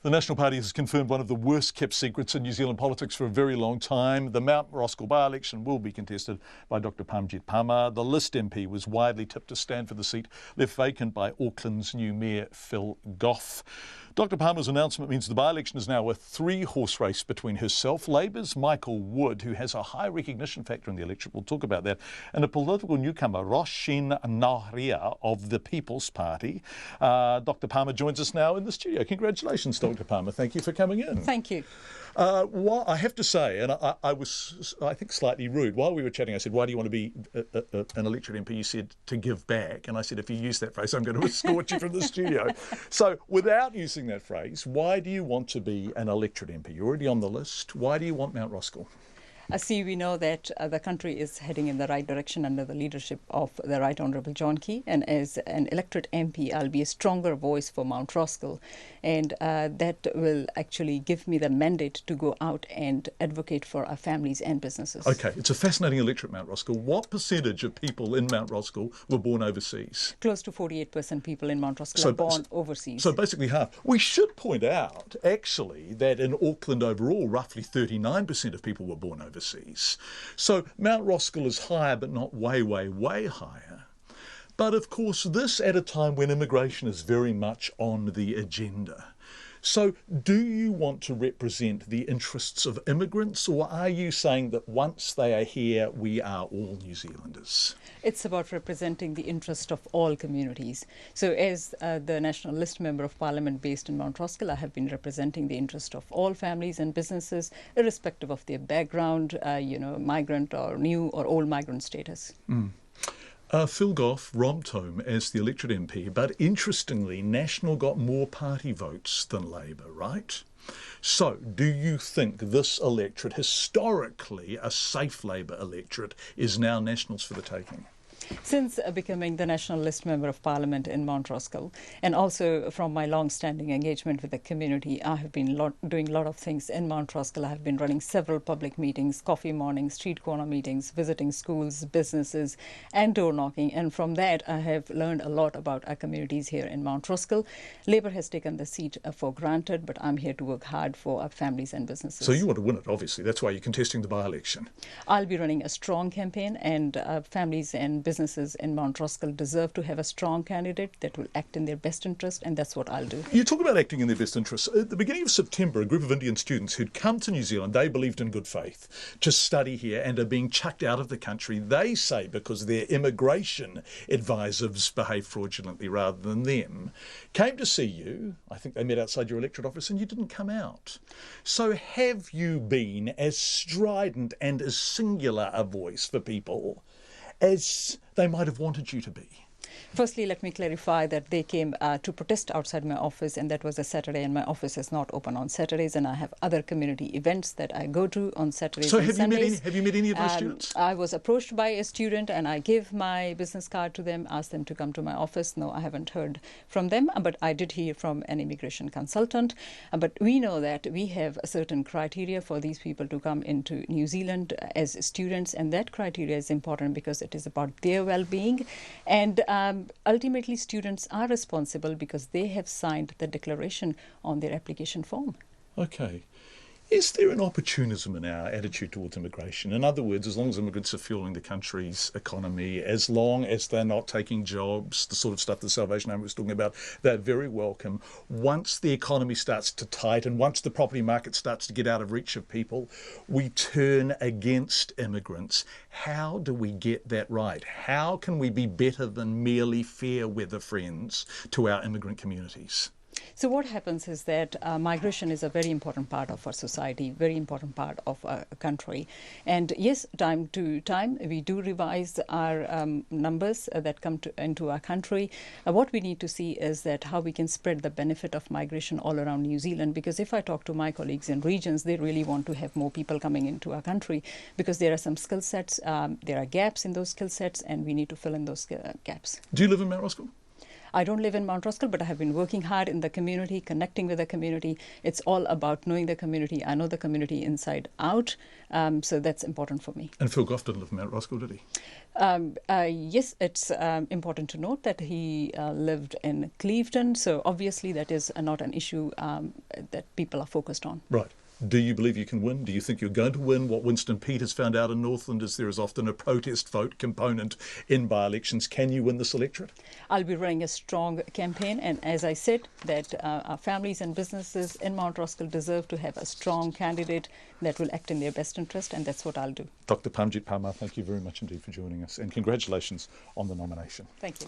The National Party has confirmed one of the worst kept secrets in New Zealand politics for a very long time. The Mount Roskill by-election will be contested by Dr Parmjeet Parmar. The List MP was widely tipped to stand for the seat, left vacant by Auckland's new Mayor Phil Goff. Dr Parmar's announcement means the by-election is now a three-horse race between herself, Labour's Michael Wood, who has a high recognition factor in the electorate, we'll talk about that, and a political newcomer, Roisin Ngaria of the People's Party. Dr Parmar joins us now in the studio. Congratulations, Dr Parmar. Thank you for coming in. Thank you. I have to say, and I was, I think, slightly rude. While we were chatting, I said, why do you want to be an electorate MP? You said, to give back. And I said, if you use that phrase, I'm going to escort you from the studio. So without using that phrase, why do you want to be an electorate MP? You're already on the list. Why do you want Mount Roskill? See, we know that the country is heading in the right direction under the leadership of the Right Honourable John Key, and as an electorate MP, I'll be a stronger voice for Mount Roskill, and that will actually give me the mandate to go out and advocate for our families and businesses. Okay, it's a fascinating electorate, Mount Roskill. What percentage of people in Mount Roskill were born overseas? Close to 48% people in Mount Roskill are born overseas. So basically half. We should point out, actually, that in Auckland overall, roughly 39% of people were born overseas. So Mount Roskill is higher, but not way, way, way higher. But of course, this at a time when immigration is very much on the agenda. So do you want to represent the interests of immigrants, or are you saying that once they are here, we are all New Zealanders? It's about representing the interest of all communities. So as the National List Member of Parliament based in Mount Roskill, I have been representing the interest of all families and businesses, irrespective of their background, migrant or new or old migrant status. Phil Goff romped home as the electorate MP, but interestingly, National got more party votes than Labour, right? So, do you think this electorate, historically a safe Labour electorate, is now National's for the taking? Since becoming the National List Member of Parliament in Mount Roskill, and also from my long-standing engagement with the community, I have been doing a lot of things in Mount Roskill. I have been running several public meetings, coffee mornings, street corner meetings, visiting schools, businesses, and door knocking. And from that, I have learned a lot about our communities here in Mount Roskill. Labour has taken the seat for granted, but I'm here to work hard for our families and businesses. So you want to win it, obviously. That's why you're contesting the by-election. I'll be running a strong campaign, and families and businesses in Mount Roskill deserve to have a strong candidate that will act in their best interest, and that's what I'll do. You talk about acting in their best interest. At the beginning of September, a group of Indian students who'd come to New Zealand, they believed in good faith, to study here and are being chucked out of the country, they say, because their immigration advisors behave fraudulently rather than them, came to see you. I think they met outside your electorate office and you didn't come out. So have you been as strident and as singular a voice for people as they might have wanted you to be? Firstly, let me clarify that they came to protest outside my office, and that was a Saturday, and my office is not open on Saturdays, and I have other community events that I go to on Saturdays and Sundays. Have you met any of those students? I was approached by a student, and I gave my business card to them, asked them to come to my office. No, I haven't heard from them, but I did hear from an immigration consultant. But we know that we have a certain criteria for these people to come into New Zealand as students, and that criteria is important because it is about their well-being. And ultimately, students are responsible because they have signed the declaration on their application form. Okay. Is there an opportunism in our attitude towards immigration? In other words, as long as immigrants are fueling the country's economy, as long as they're not taking jobs, the sort of stuff the Salvation Army was talking about, they're very welcome. Once the economy starts to tighten, once the property market starts to get out of reach of people, we turn against immigrants. How do we get that right? How can we be better than merely fair weather friends to our immigrant communities? So what happens is that migration is a very important part of our society, very important part of our country. And yes, time to time, we do revise our numbers that come into our country. What we need to see is that how we can spread the benefit of migration all around New Zealand, because if I talk to my colleagues in regions, they really want to have more people coming into our country because there are some skill sets, there are gaps in those skill sets, and we need to fill in those gaps. Do you live in Mount Roskill? I don't live in Mount Roskill, but I have been working hard in the community, connecting with the community. It's all about knowing the community. I know the community inside out, so that's important for me. And Phil Goff didn't live in Mount Roskill, did he? Yes, it's important to note that he lived in Clevedon, so obviously that is not an issue that people are focused on. Right. Do you believe you can win? Do you think you're going to win? What Winston Peet has found out in Northland is there is often a protest vote component in by-elections. Can you win this electorate? I'll be running a strong campaign, and as I said, that our families and businesses in Mount Roskill deserve to have a strong candidate that will act in their best interest, and that's what I'll do. Dr. Parmjeet Parmar, thank you very much indeed for joining us, and congratulations on the nomination. Thank you.